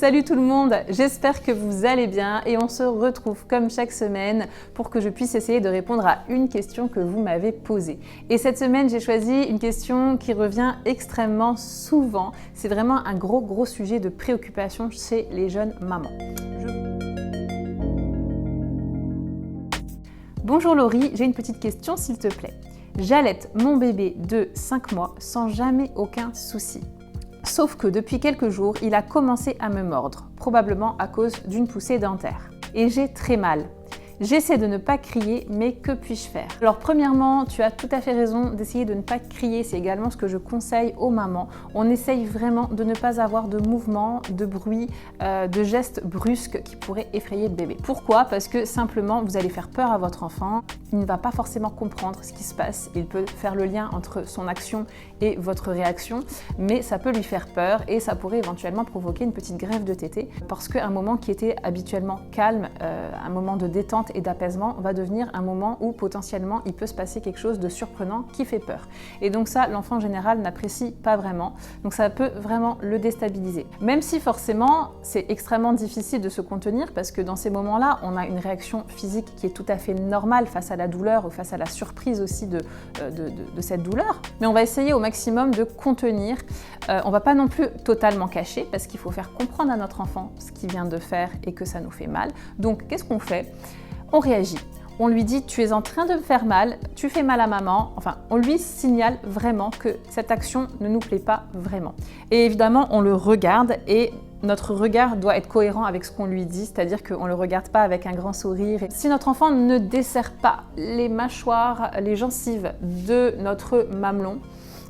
Salut tout le monde, j'espère que vous allez bien et on se retrouve comme chaque semaine pour que je puisse essayer de répondre à une question que vous m'avez posée. Et cette semaine, j'ai choisi une question qui revient extrêmement souvent. C'est vraiment un gros sujet de préoccupation chez les jeunes mamans. Bonjour Laurie, j'ai une petite question s'il te plaît. J'allaite mon bébé de 5 mois sans jamais aucun souci. Sauf que depuis quelques jours, il a commencé à me mordre, probablement à cause d'une poussée dentaire. Et j'ai très mal. J'essaie de ne pas crier, mais que puis-je faire? Alors premièrement, tu as tout à fait raison d'essayer de ne pas crier, c'est également ce que je conseille aux mamans. On essaye vraiment de ne pas avoir de mouvements, de bruit, de gestes brusques qui pourraient effrayer le bébé. Pourquoi? Parce que simplement, vous allez faire peur à votre enfant. Il ne va pas forcément comprendre ce qui se passe. Il peut faire le lien entre son action et votre réaction, mais ça peut lui faire peur et ça pourrait éventuellement provoquer une petite grève de tétée parce qu'un moment qui était habituellement calme, un moment de détente et d'apaisement va devenir un moment où potentiellement il peut se passer quelque chose de surprenant qui fait peur. Et donc ça, l'enfant en général n'apprécie pas vraiment. Donc ça peut vraiment le déstabiliser. Même si forcément, c'est extrêmement difficile de se contenir parce que dans ces moments-là, on a une réaction physique qui est tout à fait normale face à la douleur ou face à la surprise aussi de cette douleur. Mais on va essayer au maximum de contenir. On va pas non plus totalement cacher parce qu'il faut faire comprendre à notre enfant ce qu'il vient de faire et que ça nous fait mal. Donc qu'est-ce qu'on fait? On réagit. On lui dit « tu es en train de me faire mal, tu fais mal à maman ». Enfin, on lui signale vraiment que cette action ne nous plaît pas vraiment. Et évidemment, on le regarde et notre regard doit être cohérent avec ce qu'on lui dit, c'est-à-dire qu'on ne le regarde pas avec un grand sourire. Si notre enfant ne desserre pas les mâchoires, les gencives de notre mamelon,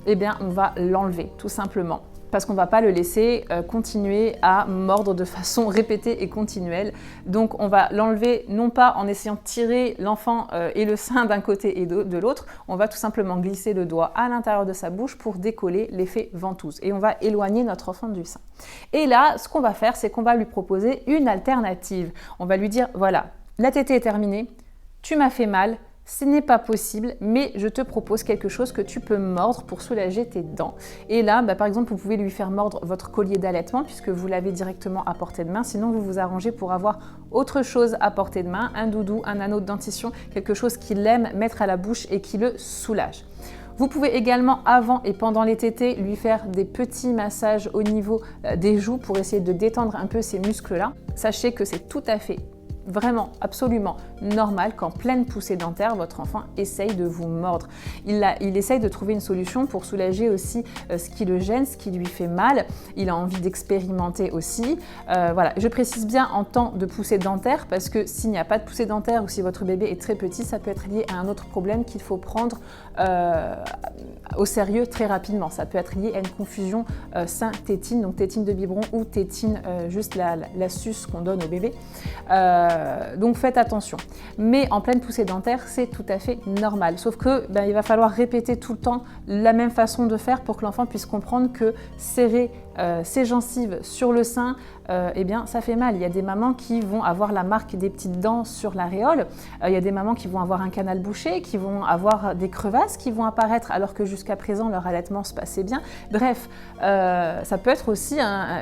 eh bien, on va l'enlever tout simplement. Parce qu'on ne va pas le laisser continuer à mordre de façon répétée et continuelle. Donc on va l'enlever non pas en essayant de tirer l'enfant et le sein d'un côté et de l'autre, on va tout simplement glisser le doigt à l'intérieur de sa bouche pour décoller l'effet ventouse et on va éloigner notre enfant du sein. Et là, ce qu'on va faire, c'est qu'on va lui proposer une alternative. On va lui dire, voilà, la tétée est terminée, tu m'as fait mal, ce n'est pas possible, mais je te propose quelque chose que tu peux mordre pour soulager tes dents. Et là, par exemple, vous pouvez lui faire mordre votre collier d'allaitement puisque vous l'avez directement à portée de main. Sinon, vous vous arrangez pour avoir autre chose à portée de main, un doudou, un anneau de dentition, quelque chose qu'il aime mettre à la bouche et qui le soulage. Vous pouvez également, avant et pendant les tétées, lui faire des petits massages au niveau des joues pour essayer de détendre un peu ces muscles-là. Sachez que c'est tout à fait vraiment, absolument normal qu'en pleine poussée dentaire, votre enfant essaye de vous mordre. Il essaye de trouver une solution pour soulager aussi ce qui le gêne, ce qui lui fait mal. Il a envie d'expérimenter aussi. Voilà, je précise bien en temps de poussée dentaire parce que s'il n'y a pas de poussée dentaire ou si votre bébé est très petit, ça peut être lié à un autre problème qu'il faut prendre au sérieux très rapidement. Ça peut être lié à une confusion sein-tétine, donc tétine de biberon ou tétine juste la suce qu'on donne au bébé. Donc faites attention. Mais en pleine poussée dentaire, c'est tout à fait normal. Sauf que il va falloir répéter tout le temps la même façon de faire pour que l'enfant puisse comprendre que serrer ses gencives sur le sein, eh bien ça fait mal. Il y a des mamans qui vont avoir la marque des petites dents sur l'aréole. Il y a des mamans qui vont avoir un canal bouché, qui vont avoir des crevasses qui vont apparaître alors que jusqu'à présent leur allaitement se passait bien. Bref, ça peut être aussi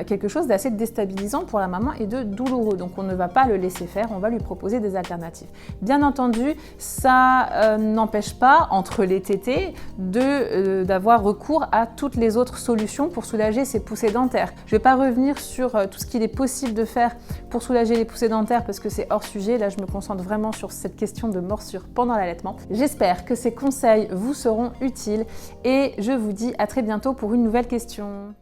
quelque chose d'assez déstabilisant pour la maman et de douloureux. Donc on ne va pas le laisser faire, on va lui proposer des alternatives. Bien entendu, ça n'empêche pas entre les tétées d'avoir recours à toutes les autres solutions pour soulager ces poussées dentaires. Je ne vais pas revenir sur tout ce qu'il est possible de faire pour soulager les poussées dentaires parce que c'est hors sujet. Là, je me concentre vraiment sur cette question de morsure pendant l'allaitement. J'espère que ces conseils vous seront utiles et je vous dis à très bientôt pour une nouvelle question.